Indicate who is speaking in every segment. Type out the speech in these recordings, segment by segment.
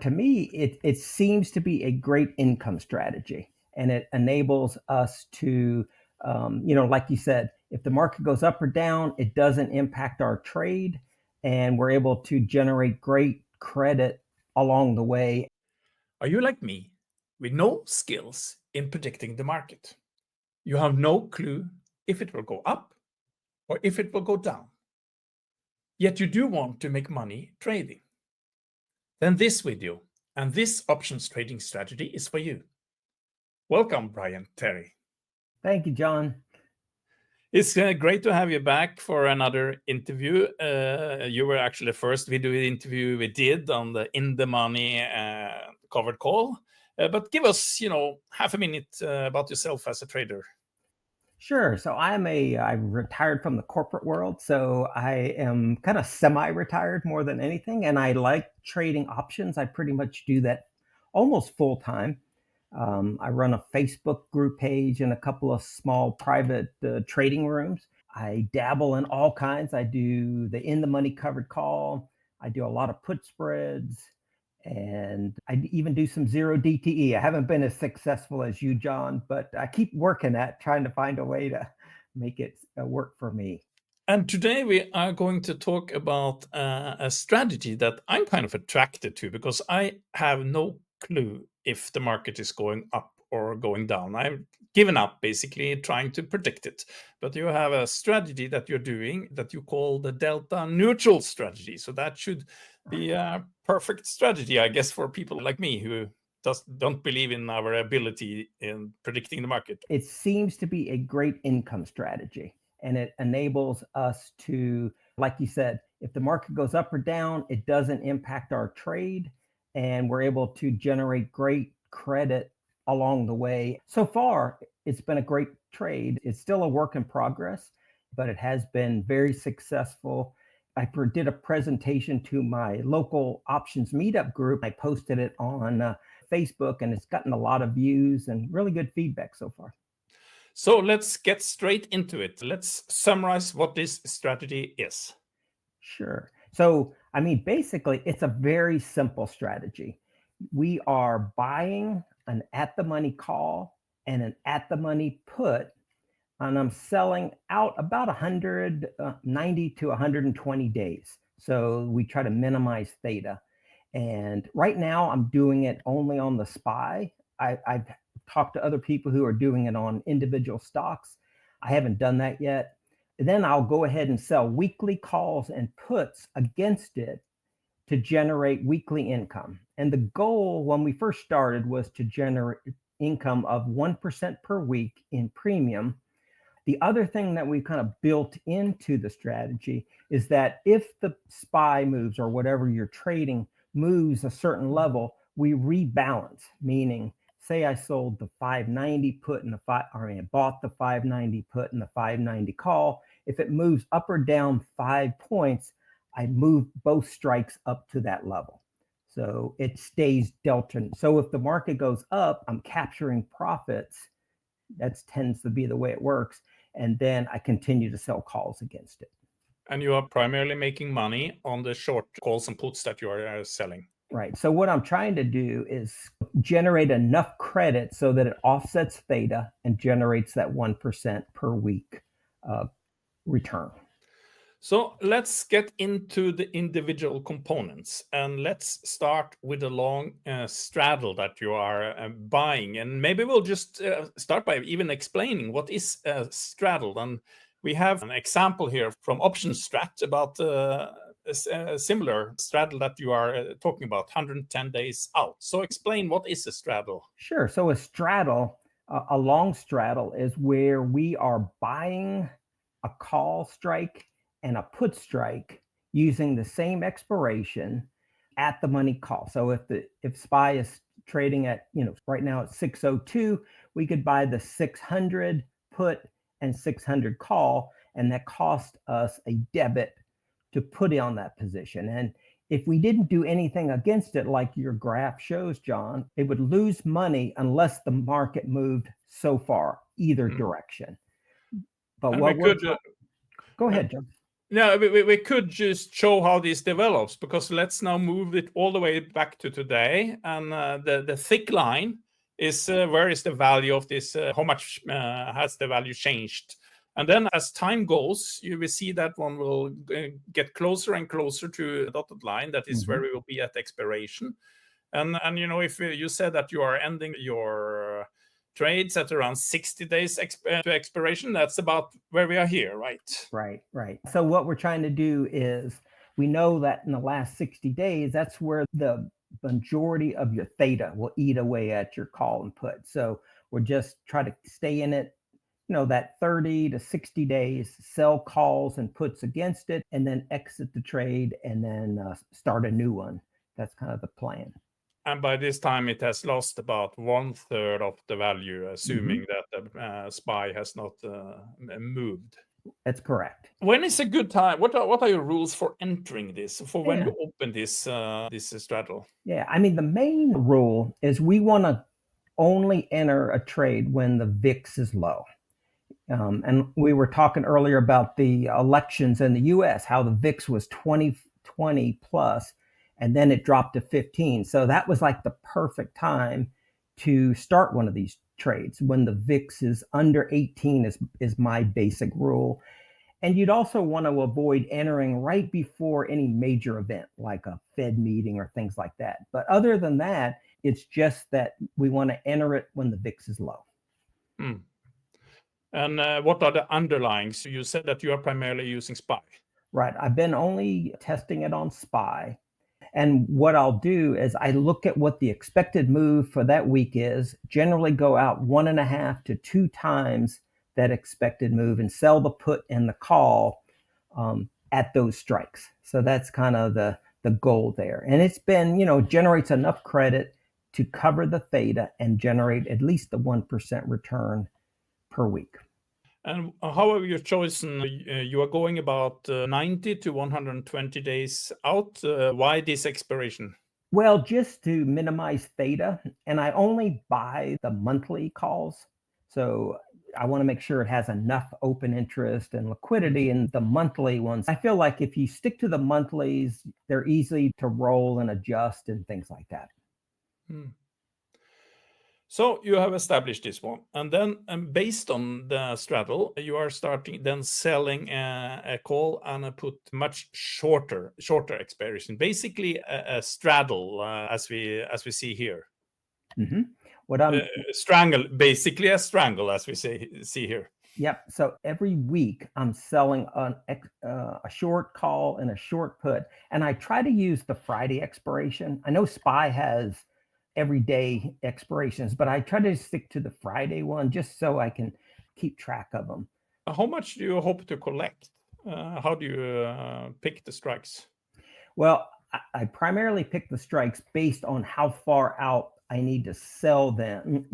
Speaker 1: To me, it seems to be a great income strategy, and it enables us to, like you said, if the market goes up or down, it doesn't impact our trade, and we're able to generate great credit along the way.
Speaker 2: Are you like me, with no skills in predicting the market? You have no clue if it will go up or if it will go down. Yet you do want to make money trading. Then this video and this options trading strategy is for you. Welcome, Brian Terry.
Speaker 1: Thank you, John.
Speaker 2: It's great to have you back for another interview. You were actually the first video interview we did on the In the Money covered call. But give us, half a minute about yourself as a trader.
Speaker 1: Sure. So I retired from the corporate world. So I am kind of semi-retired more than anything. And I like trading options. I pretty much do that almost full time. I run a Facebook group page and a couple of small private trading rooms. I dabble in all kinds. I do the in the money covered call. I do a lot of put spreads. And I even do some zero DTE. I haven't been as successful as you, John, but I keep working at trying to find a way to make it work for me.
Speaker 2: And today we are going to talk about a strategy that I'm kind of attracted to because I have no clue if the market is going up or going down. I've given up basically trying to predict it. But you have a strategy that you're doing that you call the delta neutral strategy. So that should be a perfect strategy, I guess, for people like me who don't believe in our ability in predicting the market.
Speaker 1: It seems to be a great income strategy, and it enables us to, like you said, if the market goes up or down, it doesn't impact our trade, and we're able to generate great credit along the way. So far, it's been a great trade. It's still a work in progress, but it has been very successful. Did a presentation to my local options meetup group. I posted it on Facebook, and it's gotten a lot of views and really good feedback so far.
Speaker 2: So let's get straight into it. Let's summarize what this strategy is.
Speaker 1: Sure. So, basically, it's a very simple strategy. We are buying an at the money call and an at the money put, and I'm selling out about 190 to 120 days. So we try to minimize theta. And right now, I'm doing it only on the SPY. I've talked to other people who are doing it on individual stocks. I haven't done that yet. Then I'll go ahead and sell weekly calls and puts against it to generate weekly income. And the goal when we first started was to generate income of 1% per week in premium. The other thing that we've kind of built into the strategy is that if the SPY moves or whatever you're trading moves a certain level, we rebalance, meaning say I sold the 590 put and I bought the 590 put and the 590 call. If it moves up or down 5 points, I move both strikes up to that level. So it stays delta. So if the market goes up, I'm capturing profits. That tends to be the way it works. And then I continue to sell calls against it.
Speaker 2: And you are primarily making money on the short calls and puts that you are selling.
Speaker 1: Right. So what I'm trying to do is generate enough credit so that it offsets theta and generates that 1% per week return.
Speaker 2: So let's get into the individual components, and let's start with the long straddle that you are buying. And maybe we'll just start by even explaining what is a straddle. And we have an example here from OptionStrat about a similar straddle that you are talking about, 110 days out. So explain, what is a straddle?
Speaker 1: Sure. So a straddle, a long straddle, is where we are buying a call strike and a put strike using the same expiration at the money call. So if SPY is trading at, right now it's 602, we could buy the 600 put and 600 call, and that cost us a debit to put on that position. And if we didn't do anything against it, like your graph shows, John, it would lose money unless the market moved so far, either direction. But
Speaker 2: And
Speaker 1: what
Speaker 2: we could
Speaker 1: go ahead, John.
Speaker 2: No, we could just show how this develops, because let's now move it all the way back to today. And the thick line is where is the value of this? How much has the value changed? And then as time goes, you will see that one will get closer and closer to the dotted line. That is where
Speaker 1: Mhm.
Speaker 2: we will be at expiration. And you know, if you said that you are ending your trades at around 60 days to expiration, that's about where we are here, right?
Speaker 1: Right, right. So what we're trying to do is we know that in the last 60 days, that's where the majority of your theta will eat away at your call and put. So we're just trying to stay in it, that 30 to 60 days, sell calls and puts against it, and then exit the trade and then start a new one. That's kind of the plan.
Speaker 2: And by this time, it has lost about one third of the value,
Speaker 1: Mhm.
Speaker 2: assuming that the SPY has not moved.
Speaker 1: That's correct.
Speaker 2: When is a good time? What are your rules for entering this? For when
Speaker 1: Yeah.
Speaker 2: you open this straddle?
Speaker 1: Yeah. I mean, the main rule is we want to only enter a trade when the VIX is low. And we were talking earlier about the elections in the US, how the VIX was 2020 plus, and then it dropped to 15. So that was like the perfect time to start one of these trades when the VIX is under 18 is my basic rule. And you'd also want to avoid entering right before any major event like a Fed meeting or things like that. But other than that, it's just that we want to enter it when the VIX is low.
Speaker 2: Hmm. And what are the underlyings? You said that you are primarily using SPY.
Speaker 1: Right. I've been only testing it on SPY. And what I'll do is I look at what the expected move for that week is, generally go out 1.5 to 2 times that expected move and sell the put and the call at those strikes. So that's kind of the goal there. And it's been, generates enough credit to cover the theta and generate at least the 1% return per week.
Speaker 2: And how have you chosen? You are going about 90 to 120 days out. Why this expiration?
Speaker 1: Well, just to minimize theta, and I only buy the monthly calls. So I want to make sure it has enough open interest and liquidity in the monthly ones. I feel like if you stick to the monthlies, they're easy to roll and adjust and things like that.
Speaker 2: Hmm. So you have established this one, and then based on the straddle, you are starting then selling a call and a put much shorter expiration, basically a straddle, as we see here.
Speaker 1: hmm What I'm
Speaker 2: Strangle, basically a strangle, as we see here.
Speaker 1: Yep. So every week I'm selling a short call and a short put, and I try to use the Friday expiration. I know SPY has everyday expirations, but I try to stick to the Friday one just so I can keep track of them.
Speaker 2: How much do you hope to collect? How do you pick the strikes?
Speaker 1: Well, I primarily pick the strikes based on how far out I need to sell them,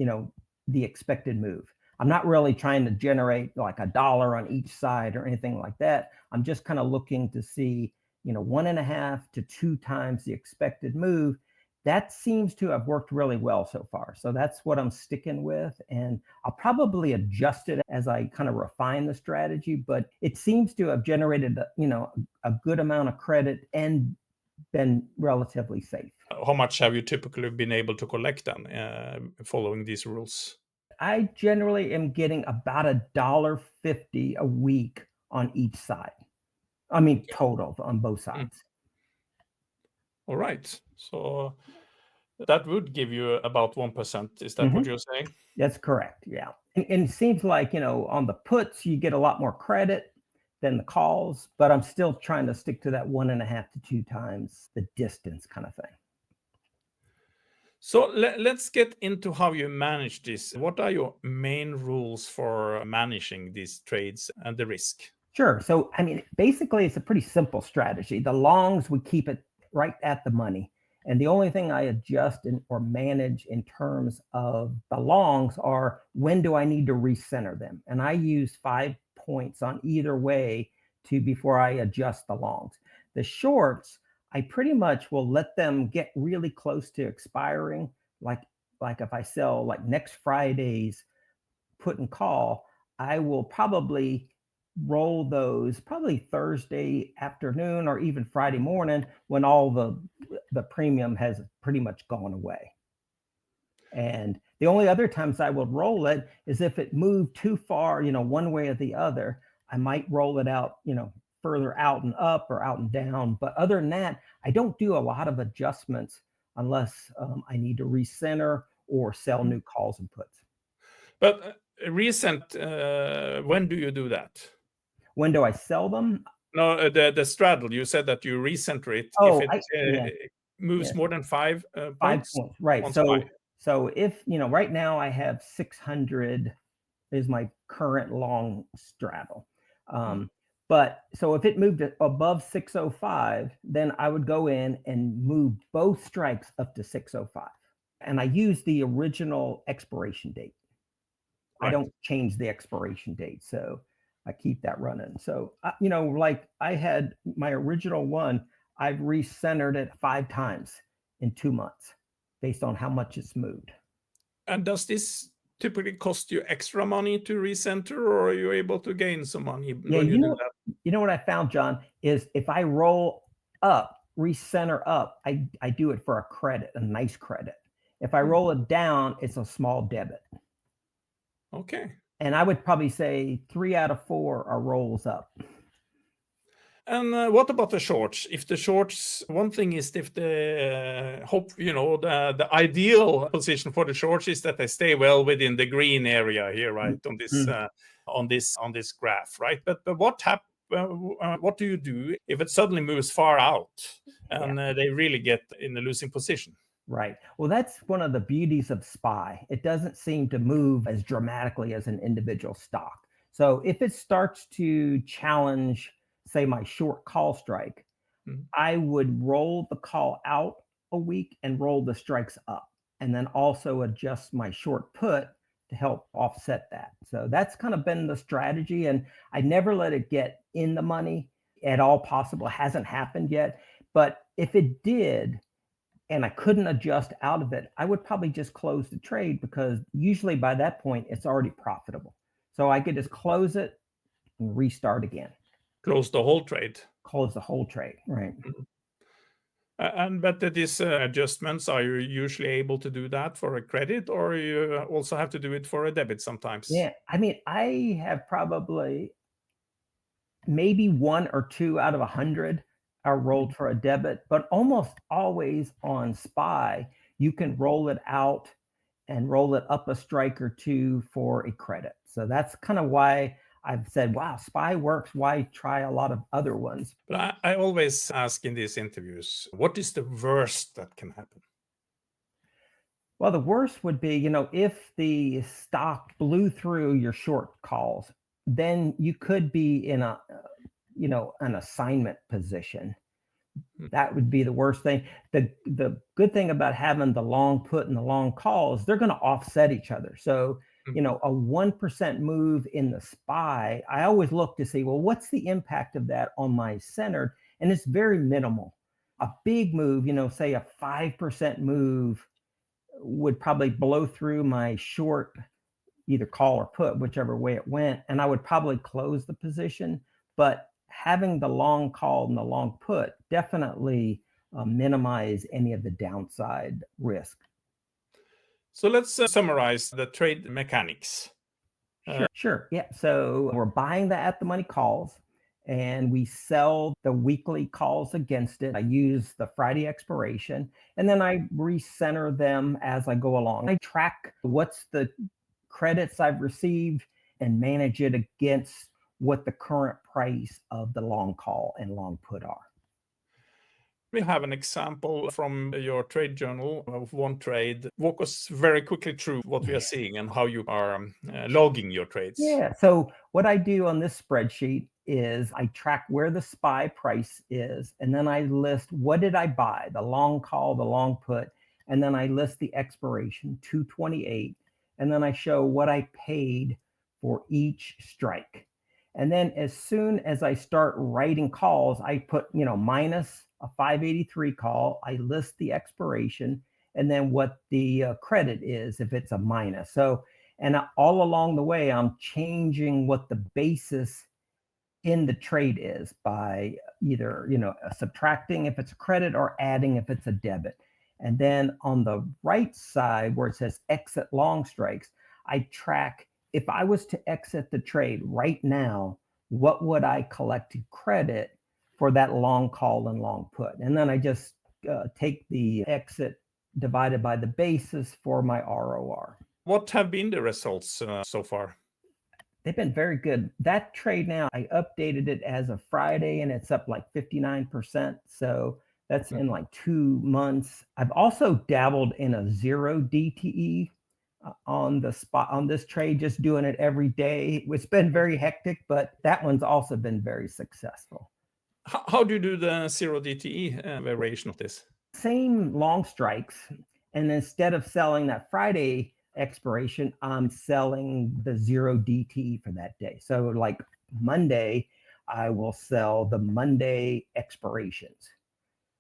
Speaker 1: the expected move. I'm not really trying to generate like a dollar on each side or anything like that. I'm just kind of looking to see, 1.5 to 2 times the expected move. That seems to have worked really well so far. So that's what I'm sticking with. And I'll probably adjust it as I kind of refine the strategy, but it seems to have generated, a good amount of credit and been relatively safe.
Speaker 2: How much have you typically been able to collect then, following these rules?
Speaker 1: I generally am getting about $1.50 a week on each side. I mean, total on both
Speaker 2: Mm.
Speaker 1: sides.
Speaker 2: All right. So that would give you about 1%. Is that what
Speaker 1: hmm
Speaker 2: you're saying?
Speaker 1: That's correct. Yeah. And it seems like, on the puts, you get a lot more credit than the calls, but I'm still trying to stick to that 1.5 to 2 times the distance kind of thing.
Speaker 2: So let's get into how you manage this. What are your main rules for managing these trades and the risk?
Speaker 1: Sure. So, I mean, basically, it's a pretty simple strategy. The longs, we keep it right at the money. And the only thing I adjust or manage in terms of the longs are when do I need to recenter them? And I use 5 points on either way to before I adjust the longs. The shorts, I pretty much will let them get really close to expiring. Like if I sell like next Friday's put and call, I will probably roll those probably Thursday afternoon or even Friday morning when all the premium has pretty much gone away. And the only other times I would roll it is if it moved too far, one way or the other. I might roll it out, further out and up or out and down. But other than that, I don't do a lot of adjustments unless I need to recenter or sell
Speaker 2: Mhm.
Speaker 1: new calls and puts.
Speaker 2: But recent, when do you do that?
Speaker 1: When do I sell them?
Speaker 2: No, the straddle. You said that you recenter it if
Speaker 1: Oh,
Speaker 2: it
Speaker 1: I yeah,
Speaker 2: moves
Speaker 1: yeah,
Speaker 2: more than 5
Speaker 1: 5
Speaker 2: points,
Speaker 1: points, right.
Speaker 2: 1 spy.
Speaker 1: So if, right now I have 600 is my current long straddle.
Speaker 2: Mm.
Speaker 1: But so if it moved above 605, then I would go in and move both strikes up to 605. And I use the original expiration date. I
Speaker 2: Right.
Speaker 1: don't change the expiration date. So I keep that running. So, like I had my original one, I've recentered it 5 times in 2 months based on how much it's moved.
Speaker 2: And does this typically cost you extra money to recenter, or are you able to gain some money
Speaker 1: Yeah,
Speaker 2: when you do that?
Speaker 1: you know what I found, John, is if I roll up, recenter up, I do it for a credit, a nice credit. If I
Speaker 2: Hmm.
Speaker 1: roll it down, it's a small debit.
Speaker 2: Okay.
Speaker 1: And I would probably say 3 out of 4 are rolls up.
Speaker 2: And what about the shorts? If the shorts, one thing is if the hope, the ideal position for the shorts is that they stay well within the green area here, right, on this
Speaker 1: Mhm.
Speaker 2: on this graph, right? But what do you do if it suddenly moves far out
Speaker 1: Yeah.
Speaker 2: and they really get in a losing position?
Speaker 1: Right. Well, that's one of the beauties of SPY. It doesn't seem to move as dramatically as an individual stock. So if it starts to challenge, say, my short call strike,
Speaker 2: Mm.
Speaker 1: I would roll the call out a week and roll the strikes up, and then also adjust my short put to help offset that. So that's kind of been the strategy. And I never let it get in the money at all possible. It hasn't happened yet. But if it did, and I couldn't adjust out of it, I would probably just close the trade because usually by that point it's already profitable. So I could just close it and restart again,
Speaker 2: Close the whole trade.
Speaker 1: close the whole trade. Right.
Speaker 2: Mm. And but these adjustments, are you usually able to do that for a credit, or you also have to do it for a debit sometimes?
Speaker 1: Yeah. I mean, I have probably maybe 1 or 2 out of 100 are
Speaker 2: Mm.
Speaker 1: rolled for a debit, but almost always on SPY, you can roll it out and roll it up a strike or two for a credit. So that's kind of why I've said, wow, SPY works. Why try a lot of other ones?
Speaker 2: But I always ask in these interviews, what is the worst that can happen?
Speaker 1: Well, the worst would be, if the stock blew through your short calls, then you could be in an assignment position.
Speaker 2: Mm.
Speaker 1: That would be the worst thing. The good thing about having the long put and the long calls, they're going to offset each other. So,
Speaker 2: Mhm.
Speaker 1: a 1% move in the SPY, I always look to see, well, what's the impact of that on my centered? And it's very minimal. A big move, say a 5% move would probably blow through my short, either call or put, whichever way it went, and I would probably close the position. But having the long call and the long put definitely minimize any of the downside risk.
Speaker 2: So let's summarize the trade mechanics.
Speaker 1: Sure. Yeah. So we're buying the at the money calls and we sell the weekly calls against it. I use the Friday expiration and then I recenter them as I go along. I track what's the credits I've received and manage it against what the current price of the long call and long put are.
Speaker 2: We have an example from your trade journal of one trade. Walk us very quickly through what we are seeing and how you are logging your trades.
Speaker 1: Yeah. So what I do on this spreadsheet is I track where the SPY price is, and then I list what did I buy, the long call, the long put, and then I list the expiration, 228, and then I show what I paid for each strike. And then as soon as I start writing calls, I put, minus a 583 call, I list the expiration, and then what the credit is if it's a minus. So and all along the way, I'm changing what the basis in the trade is by either, subtracting if it's a credit or adding if it's a debit. And then on the right side where it says exit long strikes, I track if I was to exit the trade right now, what would I collect in credit for that long call and long put? And then I just take the exit divided by the basis for my ROR.
Speaker 2: What have been the results so far?
Speaker 1: They've been very good. That trade now, I updated it as of Friday and it's up like 59%. So that's
Speaker 2: Mm.
Speaker 1: in like 2 months. I've also dabbled in a zero DTE on the spot on this trade, just doing it every day. It's been very hectic, but that one's also been very successful.
Speaker 2: How do you do the zero DTE variation of this?
Speaker 1: Same long strikes. And instead of selling that Friday expiration, I'm selling the zero DT for that day. So, like Monday, I will sell the Monday expirations.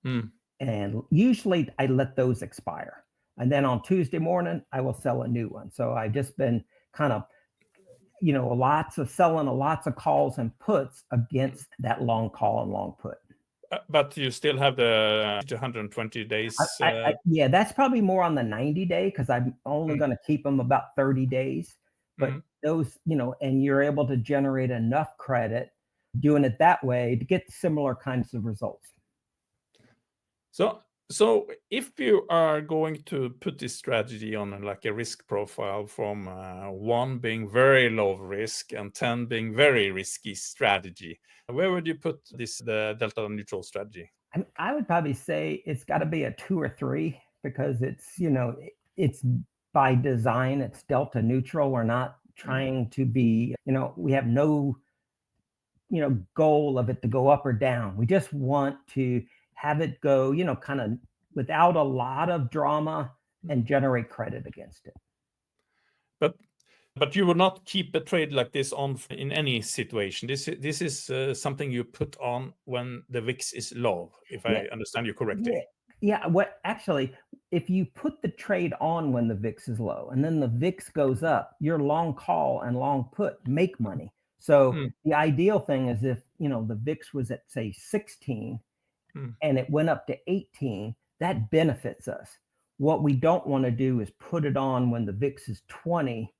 Speaker 2: Mm.
Speaker 1: And usually I let those expire. And then on Tuesday morning, I will sell a new one. So I've just been kind of, lots of selling, lots of calls and puts against that long call and long put.
Speaker 2: But you still have the 120 days.
Speaker 1: Yeah, that's probably more on the 90-day because I'm only
Speaker 2: Mm,
Speaker 1: going to keep them about 30 days. But
Speaker 2: mm.
Speaker 1: those, and you're able to generate enough credit doing it that way to get similar kinds of results.
Speaker 2: So, so if you are going to put this strategy on like a risk profile from one being very low risk and 10 being very risky strategy, where would you put this the delta neutral strategy?
Speaker 1: I would probably say it's got to be a 2 or 3 because it's by design, it's delta neutral. We're not
Speaker 2: Mm.
Speaker 1: trying to be, we have no goal of it to go up or down. We just want to have it go, kind of without a lot of drama and generate credit against it.
Speaker 2: But but you will not keep a trade like this on in any situation. This is something you put on when the VIX is low, if
Speaker 1: Yeah,
Speaker 2: I understand you correctly.
Speaker 1: yeah, yeah. What actually, if you put the trade on when the VIX is low and then the VIX goes up, your long call and long put make money. So
Speaker 2: Mm,
Speaker 1: the ideal thing is if the VIX was at say 16
Speaker 2: mm.
Speaker 1: and it went up to 18, that benefits us. What we don't want to do is put it on when the VIX is 20.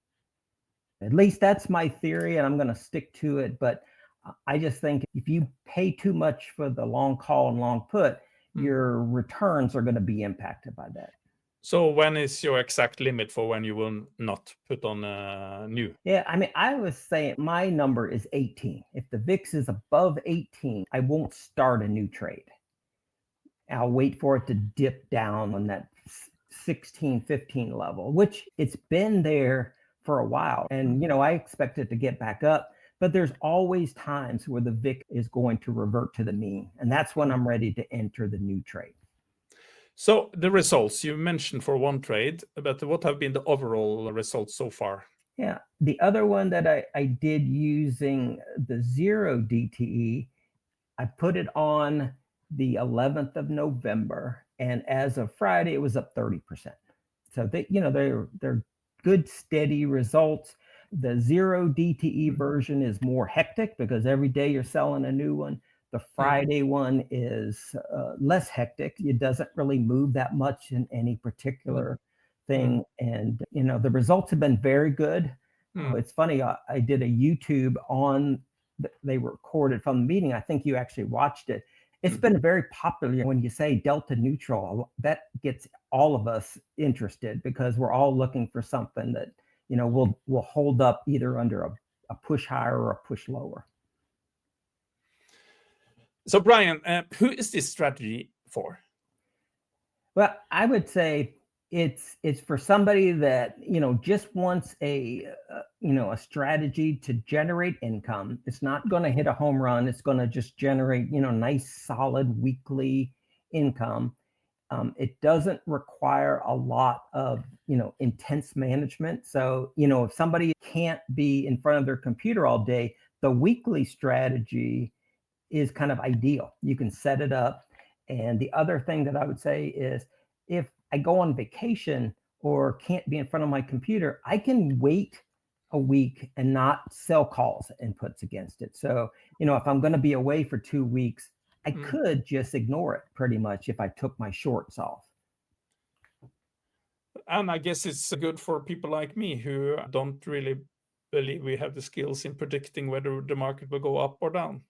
Speaker 1: At least that's my theory, and I'm going to stick to it. But I just think if you pay too much for the long call and long put,
Speaker 2: Mm.
Speaker 1: your returns are going to be impacted by that.
Speaker 2: So when is your exact limit for when you will not put on new?
Speaker 1: Yeah, I mean, I was saying my number is 18. If the VIX is above 18, I won't start a new trade. I'll wait for it to dip down on that 16, 15 level, which it's been there for a while. And, I expect it to get back up, but there's always times where the VIX is going to revert to the mean. And that's when I'm ready to enter the new trade.
Speaker 2: So the results you mentioned for one trade, but what have been the overall results so far?
Speaker 1: Yeah. The other one that I did using the zero DTE, I put it on the 11th of November. And as of Friday, it was up 30%. So they're good, steady results. The zero DTE
Speaker 2: Mm,
Speaker 1: version is more hectic because every day you're selling a new one. The
Speaker 2: mm,
Speaker 1: Friday one is less hectic. It doesn't really move that much in any
Speaker 2: mm,
Speaker 1: particular
Speaker 2: mm,
Speaker 1: thing, and the results have been very good.
Speaker 2: mm,
Speaker 1: It's funny. I did a YouTube on. They were recorded from the meeting. I think you actually watched it. It's
Speaker 2: mm.
Speaker 1: been very popular when you say delta neutral. That gets all of us interested because we're all looking for something that will hold up either under a push higher or a push lower.
Speaker 2: So Brian, who is this strategy for?
Speaker 1: Well, I would say it's for somebody that just wants a strategy to generate income. It's not going to hit a home run. It's going to just generate nice solid weekly income. It doesn't require a lot of intense management. So if somebody can't be in front of their computer all day, the weekly strategy is kind of ideal. You can set it up. And the other thing that I would say is if I go on vacation or can't be in front of my computer, I can wait a week and not sell calls and puts against it. So, if I'm going to be away for 2 weeks, I
Speaker 2: Mm.
Speaker 1: could just ignore it pretty much if I took my shorts off.
Speaker 2: And I guess it's good for people like me who don't really believe we have the skills in predicting whether the market will go up or down.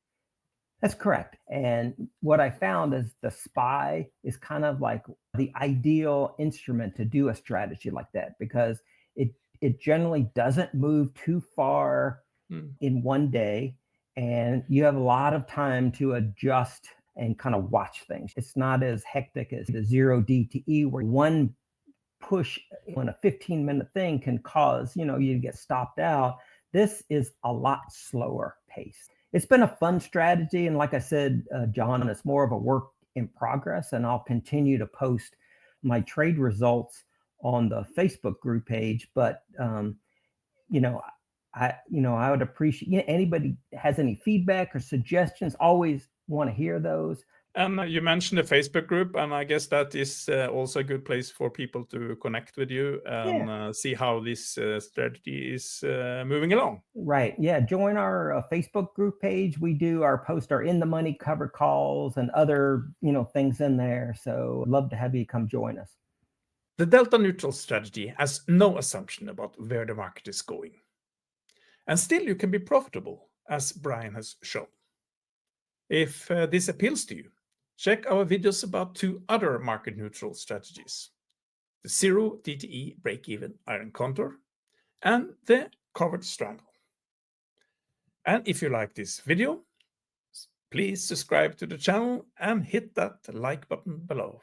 Speaker 1: That's correct. And what I found is the SPY is kind of like the ideal instrument to do a strategy like that because it generally doesn't move too far
Speaker 2: Mm.
Speaker 1: in one day, and you have a lot of time to adjust and kind of watch things. It's not as hectic as the zero DTE where one push on a 15-minute thing can cause, you to get stopped out. This is a lot slower pace. It's been a fun strategy. And like I said, John, it's more of a work in progress. And I'll continue to post my trade results on the Facebook group page. But, you know, I would appreciate, anybody has any feedback or suggestions, always want to hear those.
Speaker 2: And you mentioned the Facebook group, and I guess that is also a good place for people to connect with you
Speaker 1: Yeah.
Speaker 2: and see how this strategy is moving along.
Speaker 1: Right. Yeah. Join our Facebook group page. We do post our in the money cover calls and other, things in there. So love to have you come join us.
Speaker 2: The delta neutral strategy has no assumption about where the market is going. And still, you can be profitable, as Brian has shown. If this appeals to you, check our videos about two other market neutral strategies: the zero DTE break-even iron condor and the covered straddle. And if you like this video, please subscribe to the channel and hit that like button below.